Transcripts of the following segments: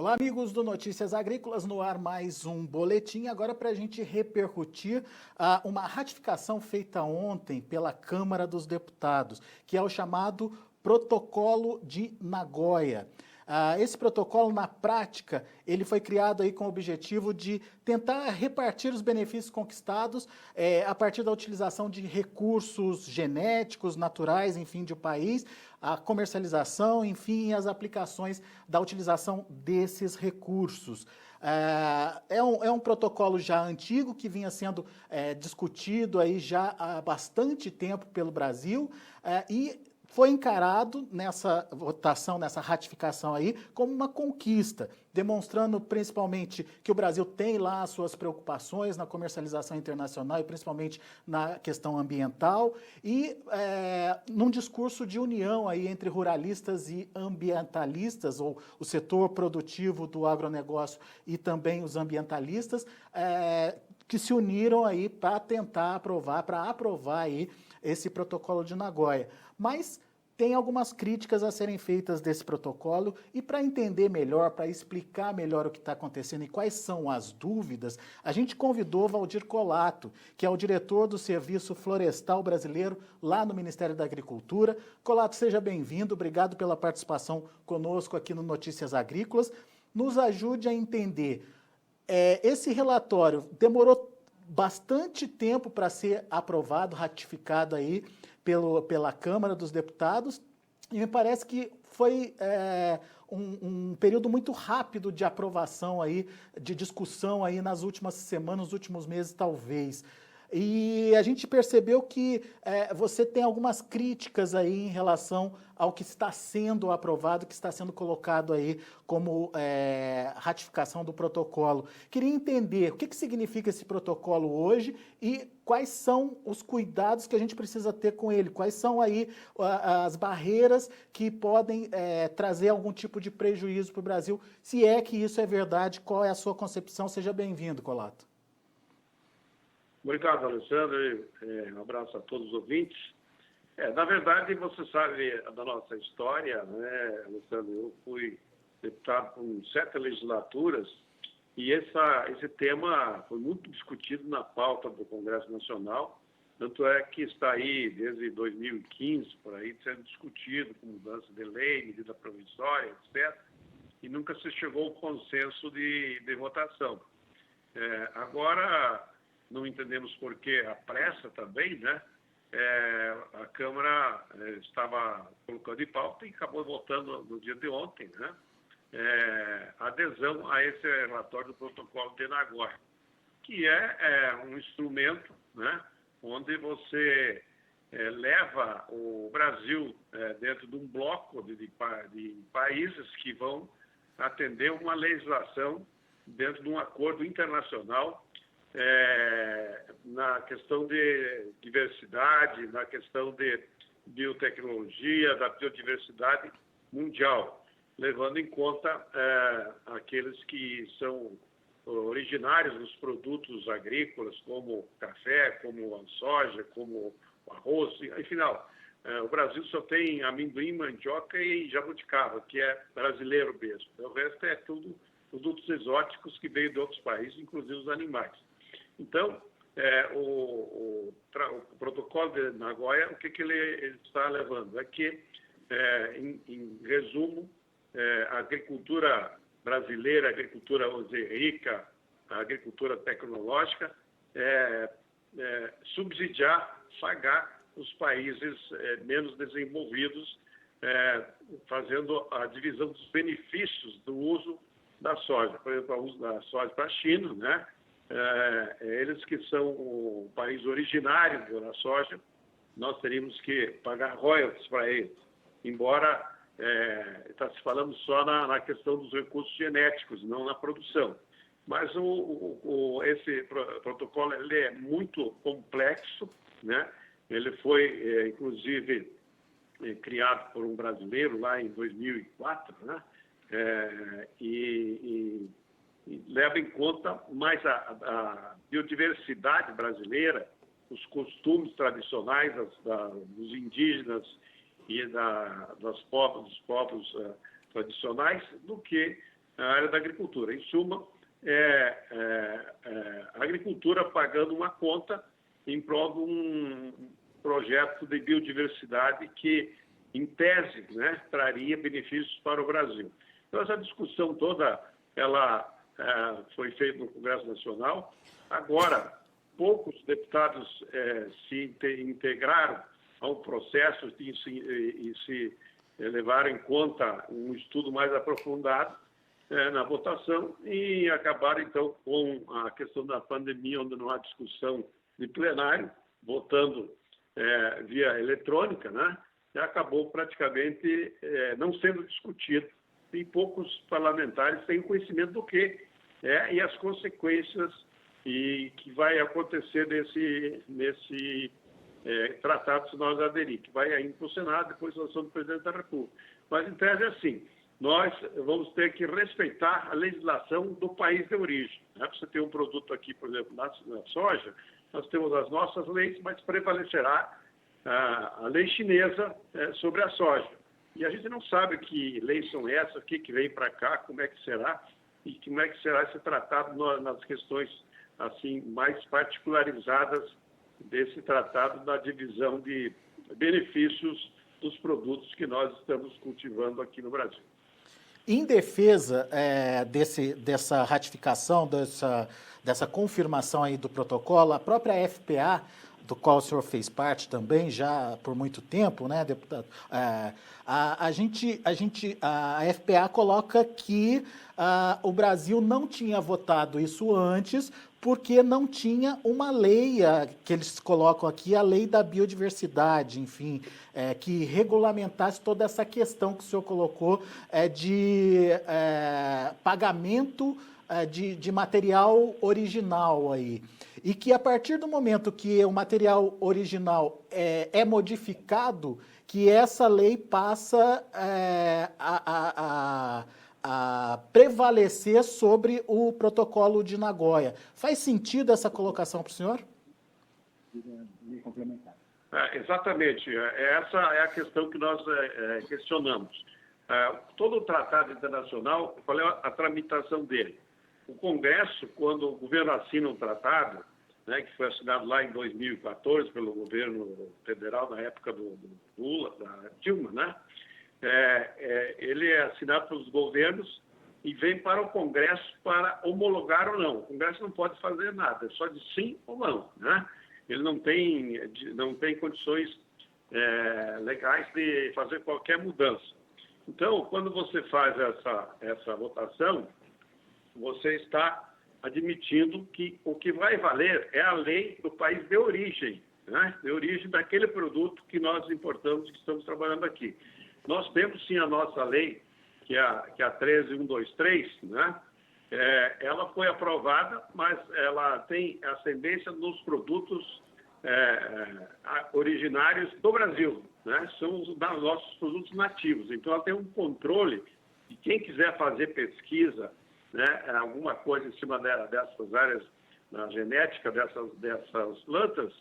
Olá, amigos do Notícias Agrícolas, no ar mais um boletim. Agora para a gente repercutir uma ratificação feita ontem pela Câmara dos Deputados, que é o chamado Protocolo de Nagoya. Esse protocolo, na prática, ele foi criado aí com o objetivo de tentar repartir os benefícios conquistados a partir da utilização de recursos genéticos, naturais, enfim, do país, a comercialização, enfim, as aplicações da utilização desses recursos. É um protocolo já antigo que vinha sendo discutido aí já há bastante tempo pelo Brasil e foi encarado nessa votação, nessa ratificação aí, como uma conquista, demonstrando principalmente que o Brasil tem lá as suas preocupações na comercialização internacional e principalmente na questão ambiental e num discurso de união aí entre ruralistas e ambientalistas, ou o setor produtivo do agronegócio e também os ambientalistas, que se uniram aí para tentar aprovar aí esse protocolo de Nagoya. Mas tem algumas críticas a serem feitas desse protocolo e para entender melhor, para explicar melhor o que está acontecendo e quais são as dúvidas, a gente convidou Valdir Colato, que é o diretor do Serviço Florestal Brasileiro lá no Ministério da Agricultura. Colato, seja bem-vindo, obrigado pela participação conosco aqui no Notícias Agrícolas. Nos ajude a entender, esse relatório demorou bastante tempo para ser aprovado, ratificado aí pela Câmara dos Deputados, e me parece que foi um período muito rápido de aprovação aí, de discussão aí nas últimas semanas, nos últimos meses talvez. E a gente percebeu que você tem algumas críticas aí em relação ao que está sendo aprovado, que está sendo colocado aí como ratificação do protocolo. Queria entender o que significa esse protocolo hoje e quais são os cuidados que a gente precisa ter com ele, quais são aí as barreiras que podem trazer algum tipo de prejuízo para o Brasil, se é que isso é verdade, qual é a sua concepção? Seja bem-vindo, Colato. Obrigado, Alessandro. Um abraço a todos os ouvintes. Na verdade, você sabe da nossa história, né, Alessandro? Eu fui deputado por 7 legislaturas e esse tema foi muito discutido na pauta do Congresso Nacional, tanto é que está aí desde 2015, por aí, sendo discutido com mudança de lei, medida provisória, etc., e nunca se chegou ao consenso de votação. Agora, não entendemos por que a pressa também, né? A Câmara estava colocando em pauta e acabou votando no dia de ontem, né? Adesão a esse relatório do protocolo de Nagoya, que é um instrumento, né, onde você leva o Brasil dentro de um bloco de países que vão atender uma legislação dentro de um acordo internacional na questão de diversidade, na questão de biotecnologia, da biodiversidade mundial, levando em conta aqueles que são originários dos produtos agrícolas, como café, como a soja, como o arroz, afinal, o Brasil só tem amendoim, mandioca e jabuticaba, que é brasileiro mesmo. O resto é tudo produtos exóticos que veio de outros países, inclusive os animais. Então, o protocolo de Nagoya, o que ele está levando? É que, em resumo, a agricultura brasileira, a agricultura rica, a agricultura tecnológica, subsidiar, pagar os países menos desenvolvidos, fazendo a divisão dos benefícios do uso da soja. Por exemplo, o uso da soja para a China, né? Eles que são o país originário da soja, nós teríamos que pagar royalties para eles, embora está se falando só na questão dos recursos genéticos, não na produção. Mas esse protocolo ele é muito complexo, né? Ele foi, inclusive, criado por um brasileiro lá em 2004, né? E leva em conta mais a biodiversidade brasileira, os costumes tradicionais dos indígenas e dos povos tradicionais, do que a área da agricultura. Em suma, a agricultura pagando uma conta em prol de um projeto de biodiversidade que, em tese, né, traria benefícios para o Brasil. Então, essa discussão toda, ela foi feita no Congresso Nacional. Agora, poucos deputados se integraram ao processo e se levaram em conta um estudo mais aprofundado na votação e acabaram, então, com a questão da pandemia, onde não há discussão de plenário, votando via eletrônica, né? E acabou praticamente não sendo discutido. E poucos parlamentares têm conhecimento do que e as consequências e que vai acontecer nesse tratado se nós aderir, que vai ainda para o Senado, depois da ação do presidente da República. Mas, em tese, é assim, nós vamos ter que respeitar a legislação do país de origem. Né? Você tem um produto aqui, por exemplo, na soja, nós temos as nossas leis, mas prevalecerá a lei chinesa sobre a soja. E a gente não sabe que leis são essas, o que vem para cá, como é que será, e como é que será esse tratado nas questões assim mais particularizadas desse tratado da divisão de benefícios dos produtos que nós estamos cultivando aqui no Brasil. Em defesa dessa ratificação, dessa confirmação aí do protocolo, a própria FPA, do qual o senhor fez parte também já por muito tempo, né, deputado? A FPA coloca que o Brasil não tinha votado isso antes porque não tinha uma lei, que eles colocam aqui, a lei da biodiversidade, enfim, que regulamentasse toda essa questão que o senhor colocou de pagamento de material original aí. E que a partir do momento que o material original é modificado, que essa lei passa a prevalecer sobre o protocolo de Nagoya. Faz sentido essa colocação para o senhor? Exatamente. Essa é a questão que nós questionamos. Todo o tratado internacional, qual é a tramitação dele? O Congresso, quando o governo assina um tratado, né, que foi assinado lá em 2014 pelo governo federal, na época do Lula, da Dilma, né? Ele é assinado pelos governos e vem para o Congresso para homologar ou não. O Congresso não pode fazer nada, é só de sim ou não, né? Ele não tem condições legais de fazer qualquer mudança. Então, quando você faz essa votação, você está admitindo que o que vai valer é a lei do país de origem, né? De origem daquele produto que nós importamos e que estamos trabalhando aqui. Nós temos, sim, a nossa lei, que é a 13123, né? Ela foi aprovada, mas ela tem ascendência nos produtos originários do Brasil, né? São os nossos produtos nativos. Então, ela tem um controle de quem quiser fazer pesquisa, né, alguma coisa em cima dessas áreas, na genética dessas plantas,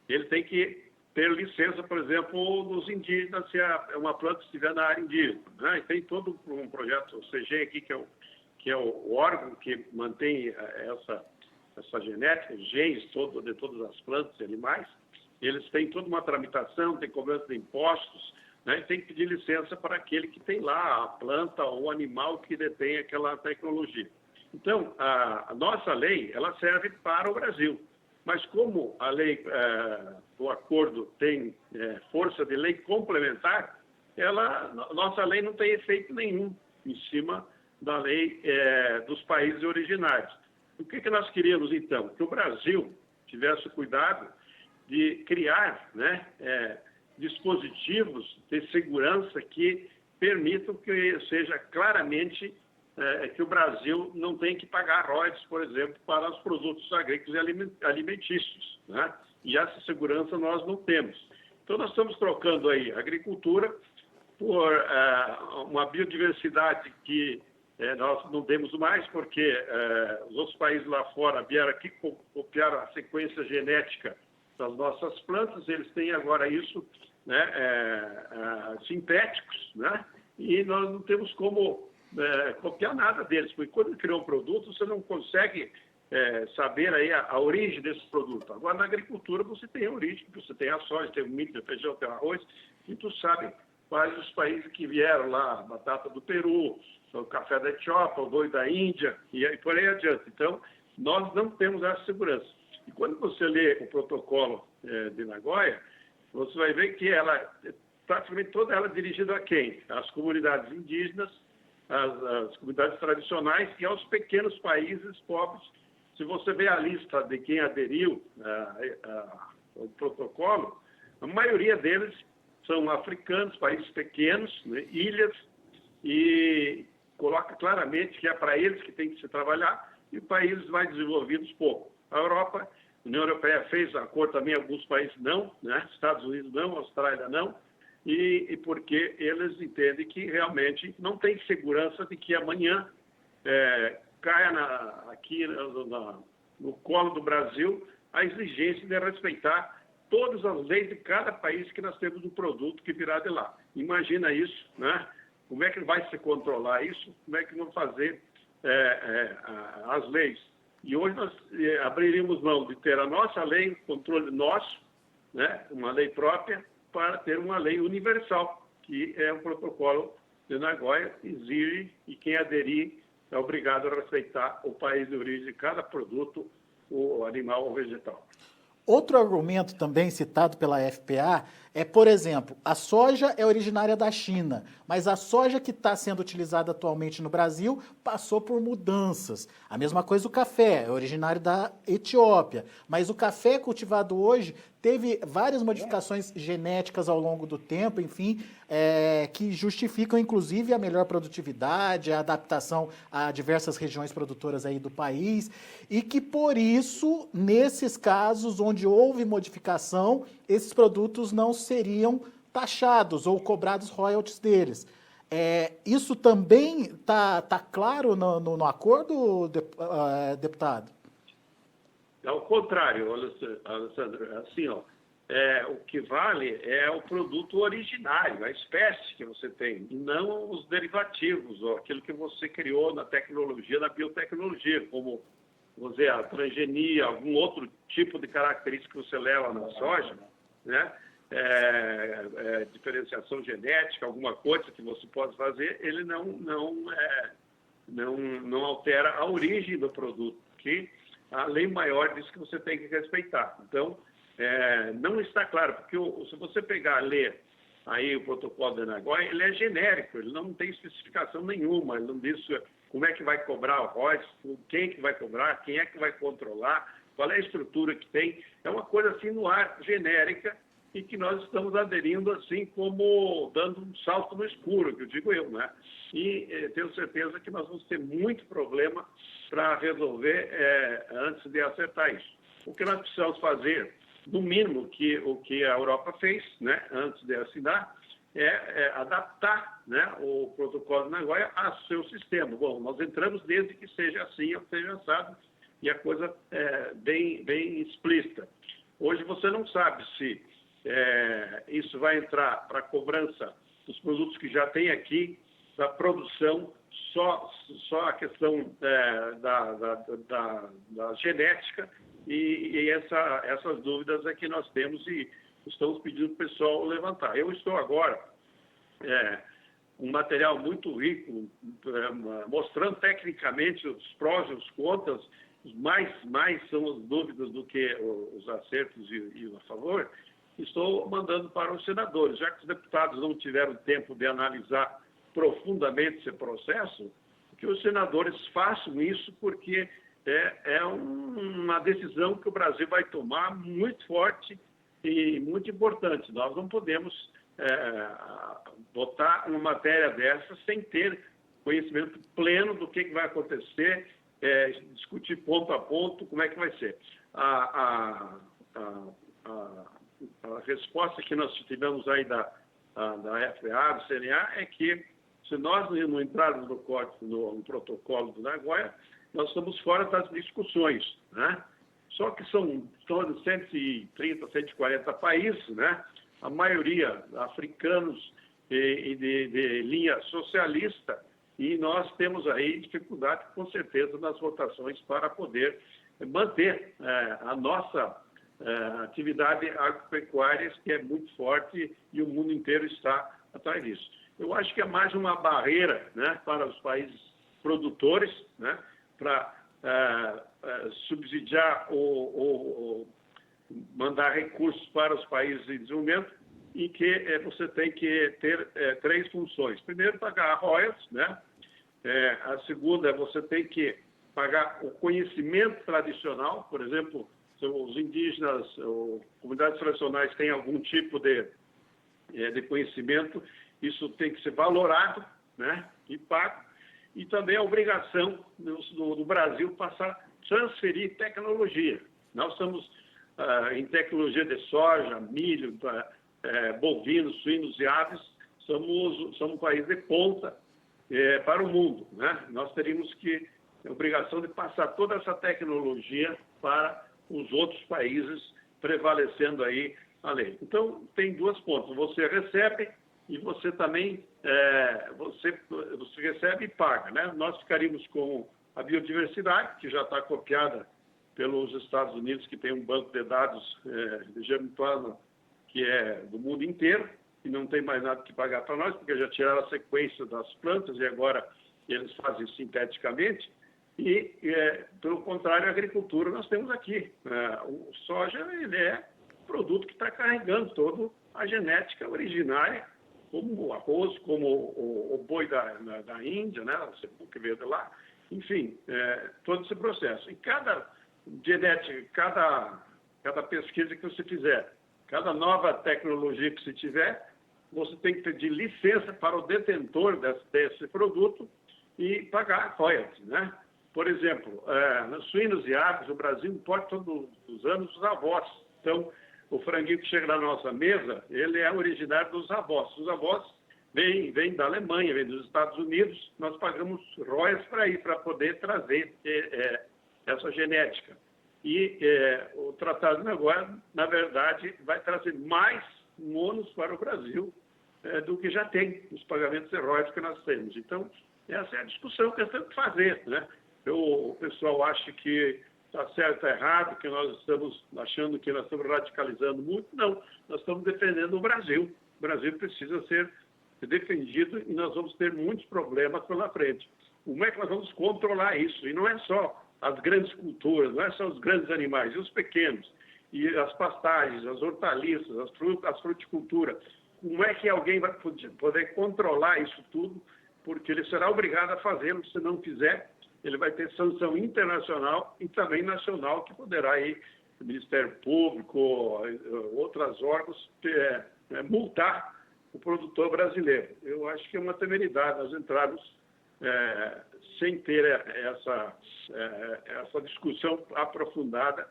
ele tem que ter licença, por exemplo, dos indígenas, se uma planta estiver na área indígena, né? E tem todo um projeto, o CG aqui, que é o órgão que mantém essa genética, genes de todas as plantas e animais. Eles têm toda uma tramitação, tem cobrança de impostos, né? E tem que pedir licença para aquele que tem lá a planta ou o animal que detém aquela tecnologia. Então, a nossa lei, ela serve para o Brasil. Mas como a lei, o acordo tem força de lei complementar, nossa lei não tem efeito nenhum em cima da lei dos países originários. O que nós queríamos, então? Que o Brasil tivesse cuidado de criar, né, dispositivos de segurança que permitam que seja claramente que o Brasil não tem que pagar royalties, por exemplo, para os produtos agrícolas e alimentícios, né? E essa segurança nós não temos. Então, nós estamos trocando aí a agricultura por uma biodiversidade que nós não temos mais, porque os outros países lá fora vieram aqui, copiaram a sequência genética das nossas plantas, eles têm agora isso, né, sintéticos, né? E nós não temos como copiar nada deles, porque quando criou um produto, você não consegue saber aí a origem desse produto. Agora, na agricultura, você tem a origem, você tem a soja, tem o milho, tem o feijão, tem o arroz, e tu sabe quais os países que vieram lá, a batata do Peru, o café da Etiópia, o boi da Índia, e por aí adiante. Então, nós não temos essa segurança. E quando você lê o protocolo de Nagoya, você vai ver que ela, praticamente toda ela é dirigida a quem? Às comunidades indígenas, às comunidades tradicionais e aos pequenos países pobres. Se você vê a lista de quem aderiu ao protocolo, a maioria deles são africanos, países pequenos, né, ilhas, e coloca claramente que é para eles que tem que se trabalhar e países mais desenvolvidos pouco. A Europa, a União Europeia fez acordo também, alguns países não, né? Estados Unidos não, Austrália não, e porque eles entendem que realmente não tem segurança de que amanhã caia aqui no colo do Brasil a exigência de respeitar todas as leis de cada país que nós temos um produto que virá de lá. Imagina isso, né? Como é que vai se controlar isso? Como é que vão fazer as leis? E hoje nós abriríamos mão de ter a nossa lei, o controle nosso, né? Uma lei própria, para ter uma lei universal, que é o protocolo de Nagoya, exige, e quem aderir é obrigado a respeitar o país de origem de cada produto, o animal ou vegetal. Outro argumento também citado pela FPA é, por exemplo, a soja é originária da China, mas a soja que está sendo utilizada atualmente no Brasil passou por mudanças. A mesma coisa o café, é originário da Etiópia, mas o café cultivado hoje teve várias modificações genéticas ao longo do tempo, enfim, que justificam inclusive a melhor produtividade, a adaptação a diversas regiões produtoras aí do país, e que por isso, nesses casos onde houve modificação, esses produtos não seriam taxados ou cobrados royalties deles. Isso também está claro no acordo, deputado? Ao contrário, Alessandro, assim, o que vale é o produto originário, a espécie que você tem, e não os derivativos, aquilo que você criou na tecnologia, na biotecnologia, como a transgenia, algum outro tipo de característica que você leva na soja, né? Diferenciação genética, alguma coisa que você pode fazer, ele não altera a origem do produto, que a lei maior diz que você tem que respeitar. Então, não está claro, porque se você pegar e ler aí o protocolo de Nagoya, ele é genérico, ele não tem especificação nenhuma, ele não diz como é que vai cobrar o royalties, quem que vai cobrar, quem é que vai controlar, qual é a estrutura que tem. É uma coisa assim no ar, genérica, e que nós estamos aderindo assim como dando um salto no escuro, que eu digo eu, né? E tenho certeza que nós vamos ter muito problema para resolver antes de acertar isso. O que nós precisamos fazer, no mínimo, o que a Europa fez, né, antes de assinar, é adaptar, né, o protocolo de Nagoya ao seu sistema. Bom, nós entramos desde que seja assim, ou seja assado, e a coisa é bem explícita. Hoje você não sabe se isso vai entrar para a cobrança dos produtos que já tem aqui, da produção, só a questão da genética, e essas dúvidas é que nós temos e estamos pedindo para o pessoal levantar. Eu estou agora um material muito rico, mostrando tecnicamente os prós e os contras, mais são as dúvidas do que os acertos e a favor. Estou mandando para os senadores, já que os deputados não tiveram tempo de analisar profundamente esse processo, que os senadores façam isso, porque é uma decisão que o Brasil vai tomar muito forte e muito importante. Nós não podemos botar uma matéria dessa sem ter conhecimento pleno do que vai acontecer, discutir ponto a ponto como é que vai ser. A resposta que nós tivemos aí da FAA, do CNA, é que se nós não entrarmos no protocolo do Nagoya, nós estamos fora das discussões, né? Só que são 130, 140 países, né? A maioria africanos e de linha socialista, e nós temos aí dificuldade, com certeza, nas votações para poder manter a nossa atividade agropecuária, que é muito forte e o mundo inteiro está atrás disso. Eu acho que é mais uma barreira, né, para os países produtores, né, para subsidiar ou mandar recursos para os países em desenvolvimento, em que você tem que ter 3 funções. Primeiro, pagar royalties, né? A segunda, você tem que pagar o conhecimento tradicional. Por exemplo, se os indígenas ou comunidades tradicionais têm algum tipo de conhecimento, isso tem que ser valorado, né, e pago. E também a obrigação do Brasil passar a transferir tecnologia. Nós estamos em tecnologia de soja, milho, bovinos, suínos e aves, somos um país de ponta para o mundo, né? Nós teríamos a obrigação de passar toda essa tecnologia para os outros países, prevalecendo aí a lei. Então, tem 2 pontos. Você recebe e você também você recebe e paga, né? Nós ficaríamos com a biodiversidade, que já está copiada pelos Estados Unidos, que tem um banco de dados de germiplasma que é do mundo inteiro, e não tem mais nada que pagar para nós, porque já tiraram a sequência das plantas e agora eles fazem sinteticamente. E, pelo contrário, a agricultura nós temos aqui. O soja, ele é um produto que está carregando toda a genética originária, como o arroz, como o boi da Índia, né, o cebu que veio de lá. Enfim, todo esse processo. E cada genética, cada pesquisa que você fizer, cada nova tecnologia que você tiver, você tem que pedir licença para o detentor desse produto e pagar royalties, né? Por exemplo, nos suínos e aves, o Brasil importa todos os anos os avós. Então, o franguinho que chega na nossa mesa, ele é originário dos avós. Os avós vêm da Alemanha, vêm dos Estados Unidos, nós pagamos royalties para poder trazer essa genética. E o Tratado de Nagoya, na verdade, vai trazer mais ônus para o Brasil do que já tem os pagamentos de royalties que nós temos. Então, essa é a discussão que nós temos que fazer, né? O pessoal acha que está certo, está errado, que nós estamos achando que nós estamos radicalizando muito. Não, nós estamos defendendo o Brasil. O Brasil precisa ser defendido e nós vamos ter muitos problemas pela frente. Como é que nós vamos controlar isso? E não é só as grandes culturas, não é só os grandes animais, e os pequenos, e as pastagens, as hortaliças, as fruticulturas. Como é que alguém vai poder controlar isso tudo? Porque ele será obrigado a fazê-lo. Se não fizer, ele vai ter sanção internacional e também nacional, que poderá aí o Ministério Público, outros órgãos, multar o produtor brasileiro. Eu acho que é uma temeridade nós entrarmos sem ter essa discussão aprofundada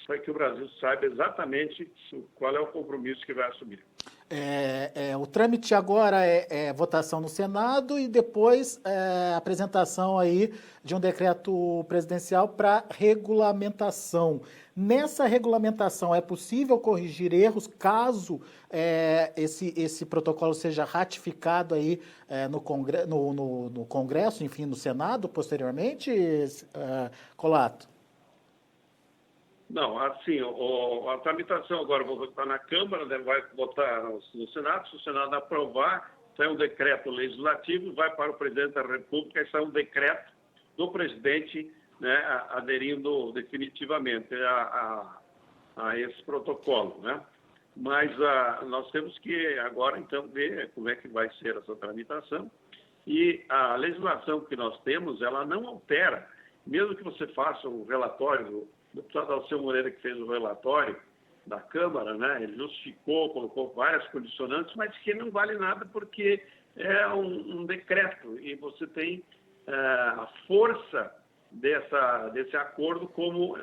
para que o Brasil saiba exatamente qual é o compromisso que vai assumir. O trâmite agora é votação no Senado e depois apresentação aí de um decreto presidencial para regulamentação. Nessa regulamentação é possível corrigir erros caso esse protocolo seja ratificado aí no Congresso, enfim, no Senado posteriormente, Colato? Não, assim, a tramitação agora vai votar na Câmara, né, vai votar no Senado. Se o Senado aprovar, sai um decreto legislativo, vai para o presidente da República e sai um decreto do presidente, né, aderindo definitivamente a esse protocolo, né? Mas nós temos que agora, então, ver como é que vai ser essa tramitação. E a legislação que nós temos, ela não altera, mesmo que você faça um relatório. O deputado Alceu Moreira, que fez o relatório da Câmara, né, ele justificou, colocou várias condicionantes, mas que não vale nada porque é um decreto e você tem a força desse acordo como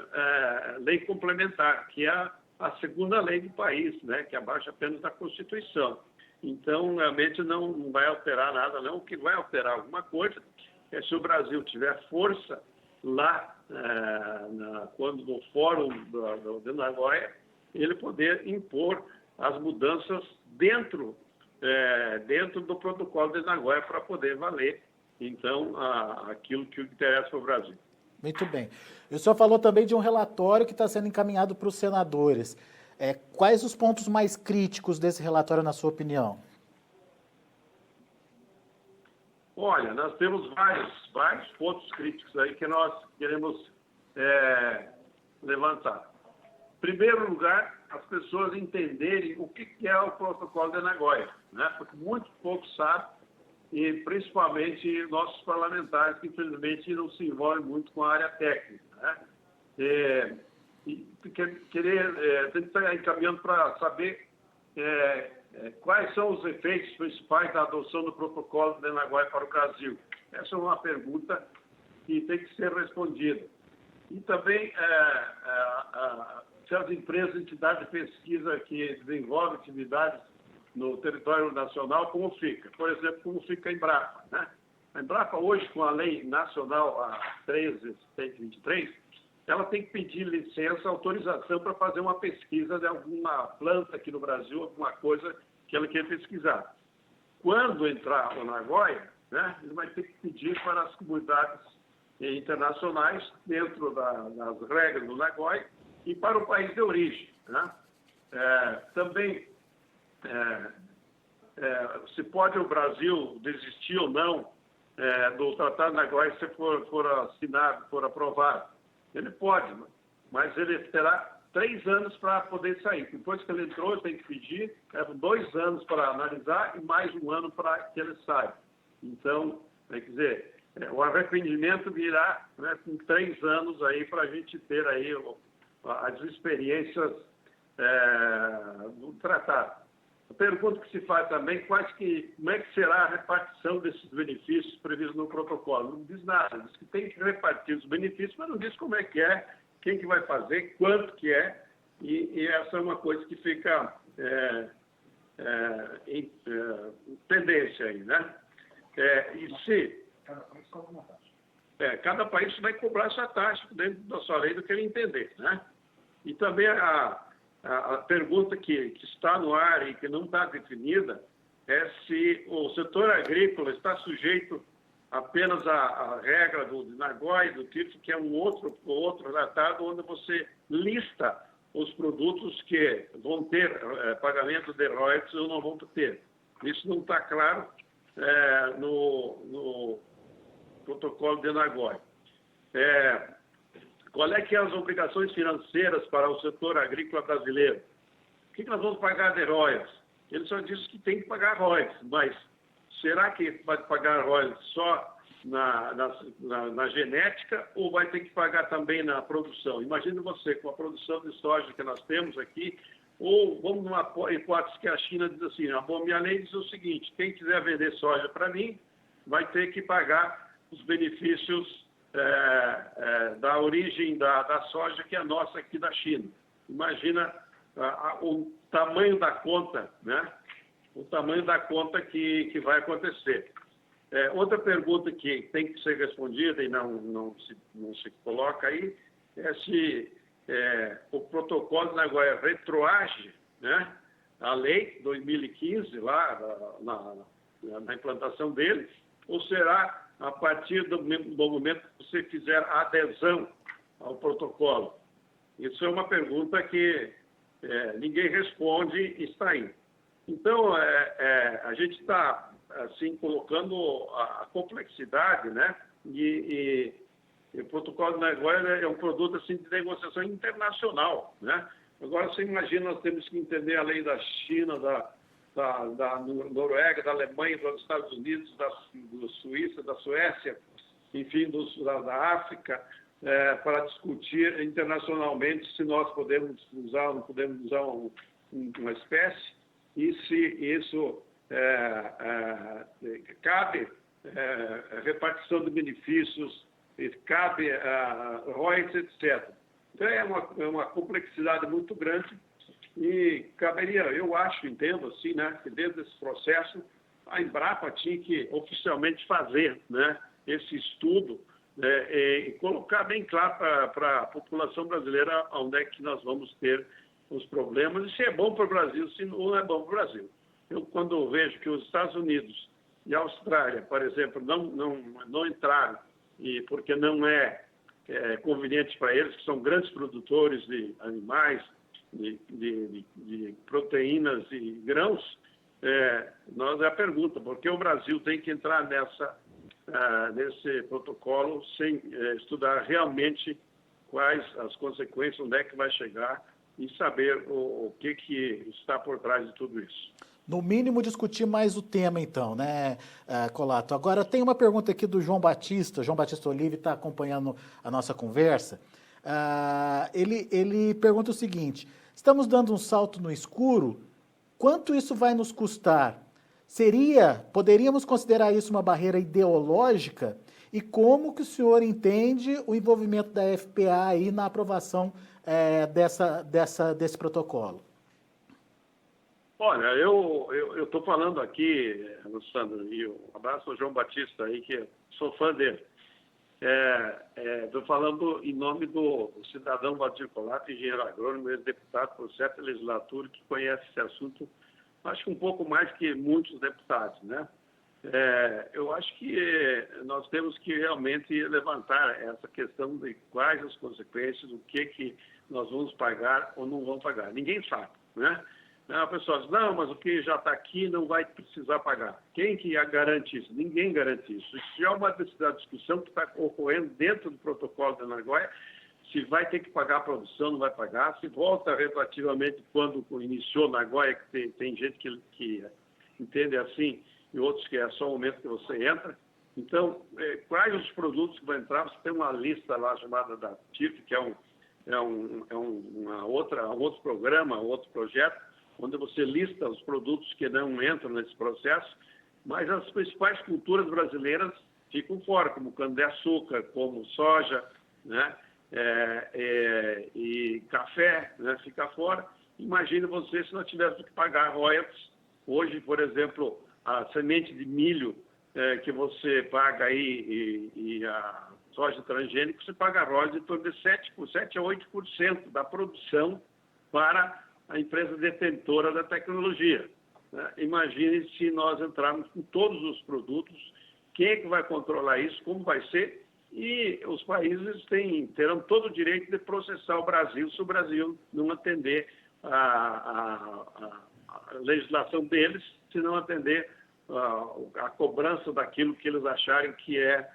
lei complementar, que é a segunda lei do país, né, que abaixo apenas da Constituição. Então, realmente não vai alterar nada, não. O que vai alterar alguma coisa é se o Brasil tiver força lá, quando no fórum de Nagoya, ele poder impor as mudanças dentro do protocolo de Nagoya para poder valer então, aquilo que interessa para o Brasil. Muito bem. O senhor falou também de um relatório que está sendo encaminhado para os senadores. Quais os pontos mais críticos desse relatório, na sua opinião? Olha, nós temos vários pontos críticos aí que nós queremos levantar. Em primeiro lugar, as pessoas entenderem o que é o protocolo de Nagoya, né? Porque muito poucos sabem, e principalmente nossos parlamentares, que infelizmente não se envolvem muito com a área técnica, né? Tem que estar encaminhando para saber quais são os efeitos principais da adoção do protocolo de Nagoya para o Brasil. Essa é uma pergunta que tem que ser respondida. E também se as empresas e entidades de pesquisa que desenvolvem atividades no território nacional, como fica? Por exemplo, como fica a Embrapa, né? A Embrapa hoje, com a Lei Nacional 13.123, ela tem que pedir licença, autorização para fazer uma pesquisa de alguma planta aqui no Brasil, alguma coisa que ela quer pesquisar. Quando entrar o Nagoya, né, ele vai ter que pedir para as comunidades internacionais, dentro das regras do Nagoya, e para o país de origem, né? Também se pode o Brasil desistir ou não do Tratado de Nagoya se for assinado, for aprovado. Ele pode, mas ele terá 3 anos para poder sair. Depois que ele entrou, ele tem que pedir 2 anos para analisar e mais 1 ano para que ele saia. Então, quer dizer, o arrependimento virá, né, com 3 anos aí para a gente ter aí as experiências do tratado. A pergunta que se faz também, como é que será a repartição desses benefícios previstos no protocolo? Não diz nada, diz que tem que repartir os benefícios, mas não diz como é que é, quem que vai fazer, quanto que é, e essa é uma coisa que fica em tendência aí, né? Cada país vai cobrar essa taxa dentro da sua lei do que ele entender, né? E também a pergunta que está no ar e que não está definida é se o setor agrícola está sujeito apenas à regra do Nagoya, do TIF, que é um outro tratado onde você lista os produtos que vão ter pagamento de royalties ou não vão ter. Isso não está claro no protocolo de Nagoya. Qual é que é as obrigações financeiras para o setor agrícola brasileiro? O que nós vamos pagar de royalties? Ele só diz que tem que pagar royalties, mas será que vai pagar royalties só na genética ou vai ter que pagar também na produção? Imagine você, com a produção de soja que nós temos aqui, ou vamos numa hipótese que a China diz assim, minha lei diz o seguinte, quem quiser vender soja para mim vai ter que pagar os benefícios da origem da soja, que é nossa aqui da China. Imagina o tamanho da conta, né? O tamanho da conta que vai acontecer. Outra pergunta que tem que ser respondida e não se coloca aí é se o protocolo de Nagoya retroage, né, a lei 2015, lá na implantação dele, ou será a partir do momento que você fizer a adesão ao protocolo? Isso é uma pergunta que ninguém responde e está aí. Então, a gente está, assim, colocando a complexidade, né? E o protocolo de Nagoya é um produto, assim, de negociação internacional, né? Agora, você imagina, nós temos que entender a lei da China, da Noruega, da Alemanha, dos Estados Unidos, da Suíça, da Suécia, enfim, da África, para discutir internacionalmente se nós podemos usar ou não podemos usar uma espécie e se isso cabe repartição de benefícios, cabe royalties, etc. Então, é uma complexidade muito grande. E caberia, eu entendo assim, né, que dentro desse processo a Embrapa tinha que oficialmente fazer, né, esse estudo e colocar bem claro para a população brasileira onde é que nós vamos ter os problemas e se é bom para o Brasil, se não é bom para o Brasil. Eu, quando vejo que os Estados Unidos e a Austrália, por exemplo, não entraram, e porque não é conveniente para eles, que são grandes produtores de animais, de proteínas e grãos, nós é a pergunta, por que o Brasil tem que entrar nesse protocolo sem estudar realmente quais as consequências, onde é que vai chegar e saber o que está por trás de tudo isso. No mínimo, discutir mais o tema, então, né, Colato? Agora, tem uma pergunta aqui do João Batista Olive está acompanhando a nossa conversa. Ele pergunta o seguinte: estamos dando um salto no escuro, quanto isso vai nos custar? Poderíamos considerar isso uma barreira ideológica? E como que o senhor entende o envolvimento da FPA aí na aprovação desse protocolo? Olha, eu estou falando aqui, Luciano, e um abraço ao João Batista aí, que sou fã dele. Estou falando em nome do cidadão Valdir Colato, engenheiro agrônomo, ex-deputado por 7 legislatura, que conhece esse assunto, acho que um pouco mais que muitos deputados, né? Eu acho que nós temos que realmente levantar essa questão de quais as consequências, o que nós vamos pagar ou não vamos pagar. Ninguém sabe, né? A pessoa diz, não, mas o que já está aqui não vai precisar pagar. Quem que garante isso? Ninguém garante isso. Isso é uma discussão que está ocorrendo dentro do protocolo de Nagoya, se vai ter que pagar a produção, não vai pagar, se volta retroativamente quando iniciou Nagoya, que tem gente que entende assim, e outros que é só o momento que você entra. Então, quais os produtos que vão entrar? Você tem uma lista lá chamada da TIF, que é um outro programa, um outro projeto, onde você lista os produtos que não entram nesse processo, mas as principais culturas brasileiras ficam fora, como cana-de-açúcar, como soja, né? E café, né? Fica fora. Imagine você se nós tivéssemos que pagar royalties. Hoje, por exemplo, a semente de milho que você paga aí e a soja transgênica, você paga royalties em torno de 7 a 8% da produção para a empresa detentora da tecnologia. Né? Imagine se nós entrarmos com todos os produtos, quem é que vai controlar isso, como vai ser, e os países terão todo o direito de processar o Brasil se o Brasil não atender a legislação deles, se não atender a cobrança daquilo que eles acharem que é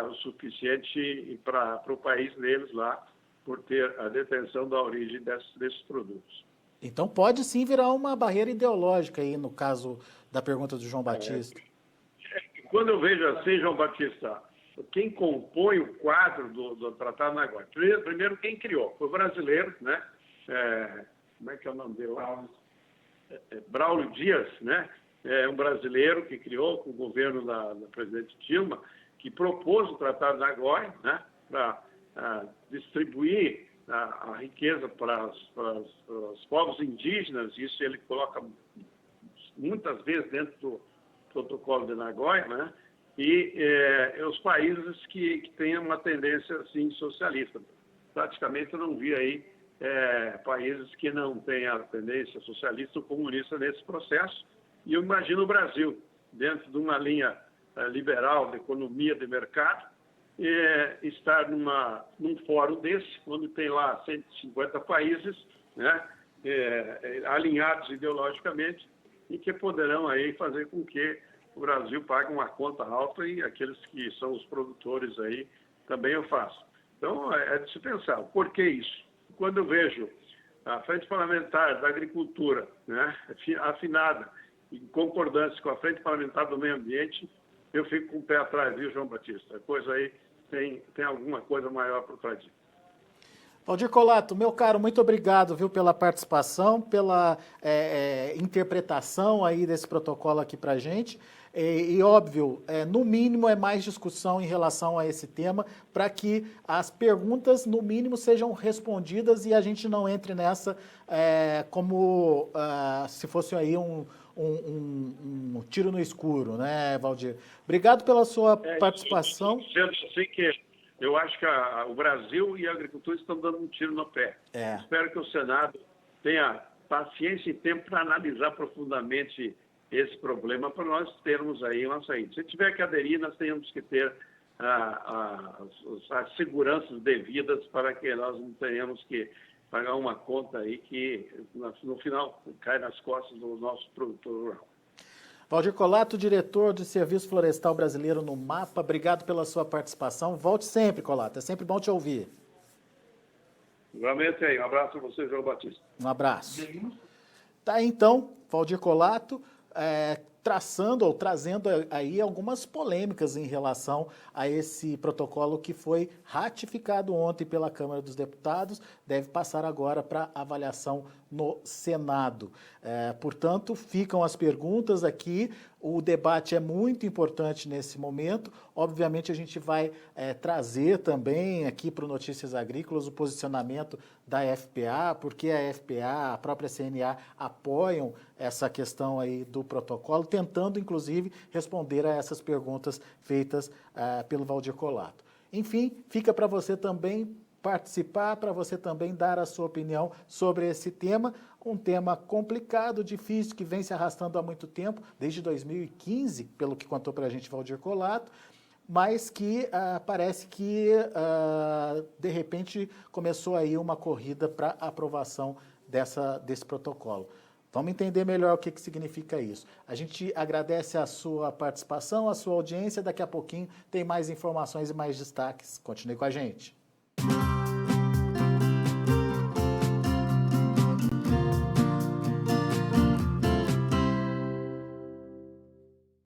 o suficiente para o país deles lá, por ter a detenção da origem desses produtos. Então pode sim virar uma barreira ideológica aí, no caso da pergunta do João Batista. Quando eu vejo assim, João Batista, quem compõe o quadro do Tratado de Nagoya? Primeiro, quem criou? Foi o brasileiro, né? Como é que é o nome dele lá? Braulio Dias, né? Um brasileiro que criou, com o governo da presidente Dilma, que propôs o Tratado de Nagoya, né? Para distribuir a riqueza para os povos indígenas. Isso ele coloca muitas vezes dentro do protocolo de Nagoya, né? E os países que têm uma tendência assim socialista. Praticamente eu não vi aí países que não têm a tendência socialista ou comunista nesse processo. E eu imagino o Brasil, dentro de uma linha liberal de economia de mercado, estar num fórum desse, onde tem lá 150 países, né, alinhados ideologicamente, e que poderão aí fazer com que o Brasil pague uma conta alta e aqueles que são os produtores aí também o façam. Então, é de se pensar, por que isso? Quando eu vejo a Frente Parlamentar da Agricultura, né, afinada, em concordância com a Frente Parlamentar do Meio Ambiente, eu fico com o pé atrás, viu, João Batista? A coisa aí tem alguma coisa maior por trás disso. Valdir Colato, meu caro, muito obrigado, viu, pela participação, pela interpretação aí desse protocolo aqui para a gente. E óbvio, no mínimo é mais discussão em relação a esse tema, para que as perguntas, no mínimo, sejam respondidas e a gente não entre nessa como se fosse aí um tiro no escuro, né, Valdir? Obrigado pela sua participação. Assim que eu acho que o Brasil e a agricultura estão dando um tiro no pé. Espero que o Senado tenha paciência e tempo para analisar profundamente esse problema para nós termos aí uma saída. Se tiver que aderir, nós temos que ter as seguranças devidas para que nós não tenhamos que pagar uma conta aí que, no final, cai nas costas do nosso produtor rural. Valdir Colato, diretor do Serviço Florestal Brasileiro no MAPA, obrigado pela sua participação. Volte sempre, Colato, é sempre bom te ouvir. Igualmente aí, um abraço a você, João Batista. Um abraço. Tá aí, então, Valdir Colato, trazendo aí algumas polêmicas em relação a esse protocolo que foi ratificado ontem pela Câmara dos Deputados, deve passar agora para avaliação no Senado. Portanto, ficam as perguntas aqui, o debate é muito importante nesse momento, obviamente a gente vai trazer também aqui para o Notícias Agrícolas o posicionamento da FPA, porque a FPA, a própria CNA apoiam essa questão aí do protocolo, tentando inclusive responder a essas perguntas feitas pelo Valdir Colato. Enfim, fica para você também participar, para você também dar a sua opinião sobre esse tema, um tema complicado, difícil, que vem se arrastando há muito tempo, desde 2015, pelo que contou para a gente Valdir Colato, mas que parece que, de repente, começou aí uma corrida para aprovação desse protocolo. Vamos entender melhor o que significa isso. A gente agradece a sua participação, a sua audiência. Daqui a pouquinho tem mais informações e mais destaques. Continue com a gente.